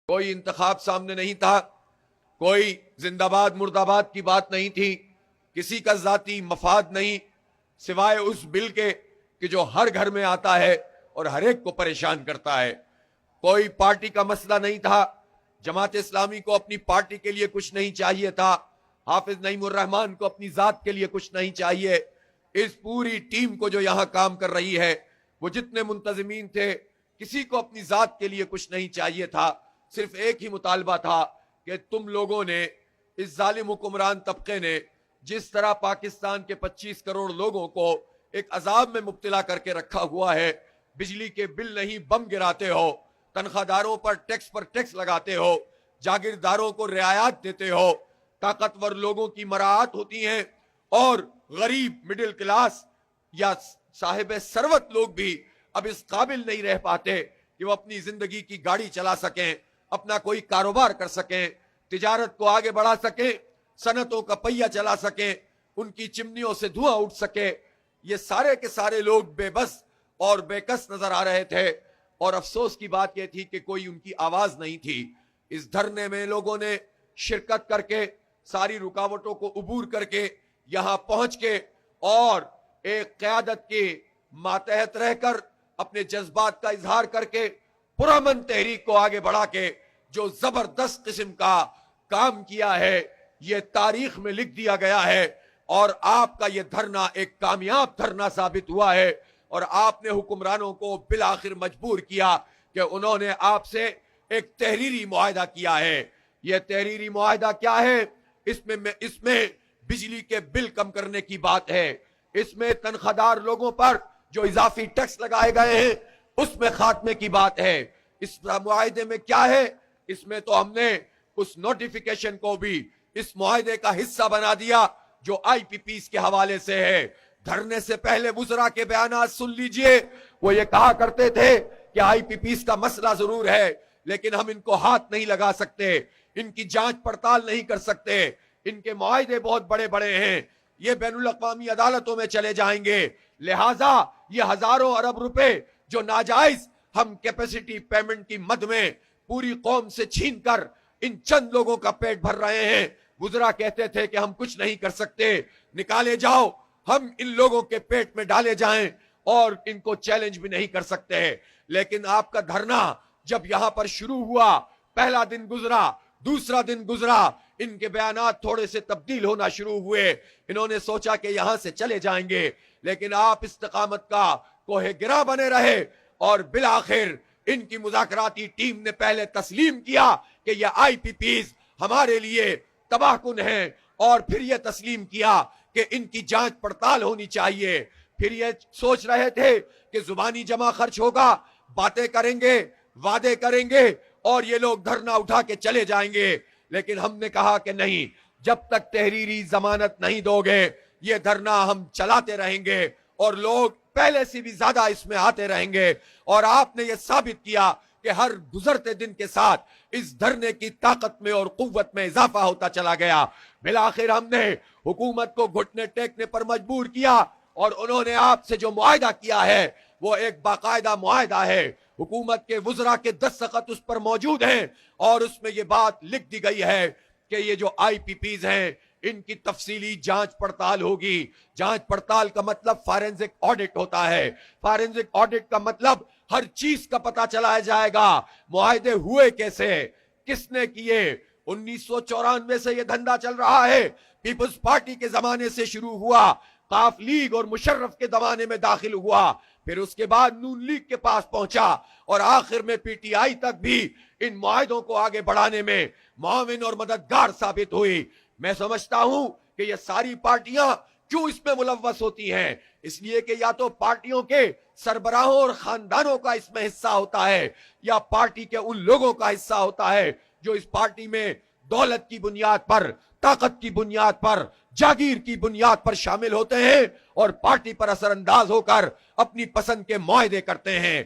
کوئی انتخاب سامنے نہیں تھا، کوئی زندہ باد مرد آباد کی بات نہیں تھی، کسی کا ذاتی مفاد نہیں سوائے اس بل کے کہ جو ہر گھر میں آتا ہے اور ہر ایک کو پریشان کرتا ہے۔ کوئی پارٹی کا مسئلہ نہیں تھا، جماعت اسلامی کو اپنی پارٹی کے لیے کچھ نہیں چاہیے تھا، حافظ نعیم الرحمن کو اپنی ذات کے لیے کچھ نہیں چاہیے۔ اس پوری ٹیم کو جو یہاں کام کر رہی ہے، وہ جتنے منتظمین تھے، کسی کو اپنی ذات کے لیے کچھ نہیں چاہیے تھا، صرف ایک ہی مطالبہ تھا کہ تم لوگوں نے، اس ظالم حکمران طبقے نے جس طرح پاکستان کے 25 کروڑ لوگوں کو ایک عذاب میں مبتلا کر کے رکھا ہوا ہے، بجلی کے بل نہیں بم گراتے ہو، تنخواہ داروں پر ٹیکس لگاتے ہو، جاگیرداروں کو رعایات دیتے ہو، طاقتور لوگوں کی مراعات ہوتی ہیں اور غریب مڈل کلاس یا صاحب ثروت لوگ بھی اب اس قابل نہیں رہ پاتے کہ وہ اپنی زندگی کی گاڑی چلا سکیں، اپنا کوئی کاروبار کر سکیں، تجارت کو آگے بڑھا سکیں، صنعتوں کا پہیہ چلا سکیں، ان کی چمنیوں سے دھواں اٹھ سکے۔ یہ سارے کے سارے لوگ بے بس اور بے کس نظر آ رہے تھے، اور افسوس کی بات یہ تھی کہ کوئی ان کی آواز نہیں تھی۔ اس دھرنے میں لوگوں نے شرکت کر کے، ساری رکاوٹوں کو عبور کر کے یہاں پہنچ کے اور ایک قیادت کے ماتحت رہ کر اپنے جذبات کا اظہار کر کے پرامن تحریک کو آگے بڑھا کے جو زبردست قسم کا کام کیا ہے، یہ تاریخ میں لکھ دیا گیا ہے، اور آپ کا یہ دھرنا ایک کامیاب دھرنا ثابت ہوا ہے، اور آپ نے حکمرانوں کو بالآخر مجبور کیا کہ انہوں نے آپ سے ایک تحریری معاہدہ کیا ہے۔ یہ تحریری معاہدہ کیا ہے؟ اس میں بجلی کے بل کم کرنے کی بات ہے، اس میں تنخواہ دار لوگوں پر جو اضافی ٹیکس لگائے گئے ہیں اس میں خاتمے کی بات ہے۔ اس معاہدے میں کیا ہے؟ اس میں تو ہم نے اس نوٹیفیکیشن کو بھی اس معاہدے کا حصہ بنا دیا جو آئی پی پیز کے حوالے سے ہے۔ دھرنے سے پہلے وزراء کے بیانات سن لیجئے، وہ یہ کہا کرتے تھے کہ آئی پی پیز کا مسئلہ ضرور ہے لیکن ہم ان کو ہاتھ نہیں لگا سکتے، ان کی جانچ پڑتال نہیں کر سکتے، ان کے معاہدے بہت بڑے بڑے ہیں، یہ بین الاقوامی عدالتوں میں چلے جائیں گے، لہٰذا یہ ہزاروں ارب روپے جو ناجائز ہم کیپیسٹی پیمنٹ کی مد میں پوری قوم سے چھین کر ان چند لوگوں کا پیٹ بھر رہے ہیں، وزراء کہتے تھے کہ ہم کچھ نہیں کر سکتے، نکالے جاؤ، ہم ان لوگوں کے پیٹ میں ڈالے جائیں اور ان کو چیلنج بھی نہیں کر سکتے۔ لیکن آپ کا دھرنا جب یہاں پر شروع ہوا، پہلا دن گزرا، دوسرا دن گزرا، ان کے بیانات تھوڑے سے تبدیل ہونا شروع ہوئے، انہوں نے سوچا کہ یہاں سے چلے جائیں گے، لیکن آپ استقامت کا کوہ گرہ بنے رہے، اور بالآخر ان کی مذاکراتی ٹیم نے پہلے تسلیم کیا کہ یہ آئی پی پیز ہمارے لیے تباہ کن ہیں، اور پھر یہ تسلیم کیا کہ ان کی جانچ پڑتال ہونی چاہیے۔ پھر یہ سوچ رہے تھے کہ زبانی جمع خرچ ہوگا، باتیں کریں گے، وعدے کریں گے، اور یہ لوگ دھرنا اٹھا کے چلے جائیں گے، لیکن ہم نے کہا کہ نہیں، جب تک تحریری ضمانت نہیں دو گے یہ دھرنا ہم چلاتے رہیں گے، اور لوگ پہلے سے بھی زیادہ اس میں آتے رہیں گے، اور آپ نے یہ ثابت کیا کہ ہر گزرتے دن کے ساتھ اس دھرنے کی طاقت میں اور قوت میں اضافہ ہوتا چلا گیا۔ بالآخر ہم نے حکومت کو گھٹنے ٹیکنے پر مجبور کیا، اور انہوں نے آپ سے جو معاہدہ کیا ہے وہ ایک باقاعدہ معاہدہ ہے، حکومت کے وزراء کے دستخط اس پر موجود ہیں، اور اس میں یہ بات لکھ دی گئی ہے کہ یہ جو آئی پی پیز ہیں ان کی تفصیلی جانچ پڑتال ہوگی۔ جانچ پڑتال کا مطلب فارنزک آڈٹ ہوتا ہے، فارنزک آڈٹ کا مطلب ہر چیز کا پتہ چلایا جائے گا، معاہدے ہوئے کیسے، کس نے کیے۔ 1994 سے یہ دھندا چل رہا ہے، پیپلز پارٹی کے زمانے سے شروع ہوا، قاف لیگ اور مشرف کے زمانے میں داخل ہوا، پھر اس کے بعد نون لیگ کے پاس پہنچا، اور آخر میں پی ٹی آئی تک بھی ان معاہدوں کو آگے بڑھانے میں معاون اور مددگار ثابت ہوئی۔ میں سمجھتا ہوں کہ یہ ساری پارٹیاں کیوں اس میں ملوث ہوتی ہیں، اس لیے کہ یا تو پارٹیوں کے سربراہوں اور خاندانوں کا اس میں حصہ ہوتا ہے، یا پارٹی کے ان لوگوں کا حصہ ہوتا ہے جو اس پارٹی میں دولت کی بنیاد پر، طاقت کی بنیاد پر، جاگیر کی بنیاد پر شامل ہوتے ہیں، اور پارٹی پر اثر انداز ہو کر اپنی پسند کے معاہدے کرتے ہیں۔